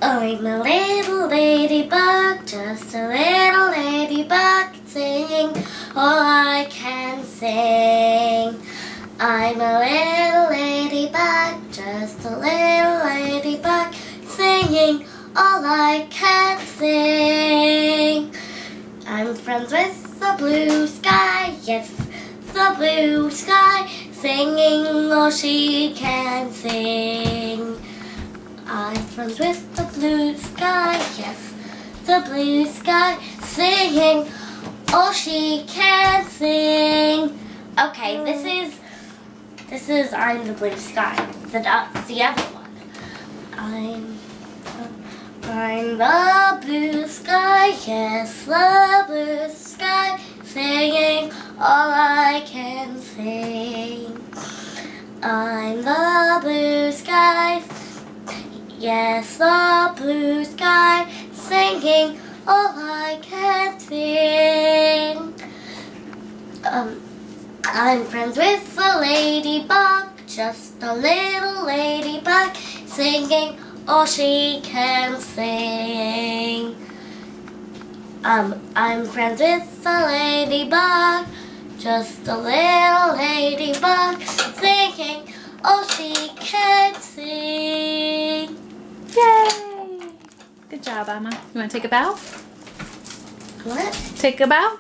I'm a little ladybug, just a little ladybug, singing all I can sing. I'm a little ladybug, just a little ladybug, singing all I can sing. I'm friends with the blue sky, yes, the blue sky, singing all she can sing. I'm friends with the blue sky, yes, the blue sky, singing all she can sing. Okay, this is I'm the blue sky. The other one. I'm the blue sky, yes, the blue sky, singing all I can sing. I'm the blue sky, yes, the blue sky, singing all I can sing. I'm friends with a ladybug, just a little ladybug, singing all she can sing. I'm friends with a ladybug, just a little ladybug, singing all she can sing. Yay! Good job, Emma. You want to take a bow? What? Take a bow?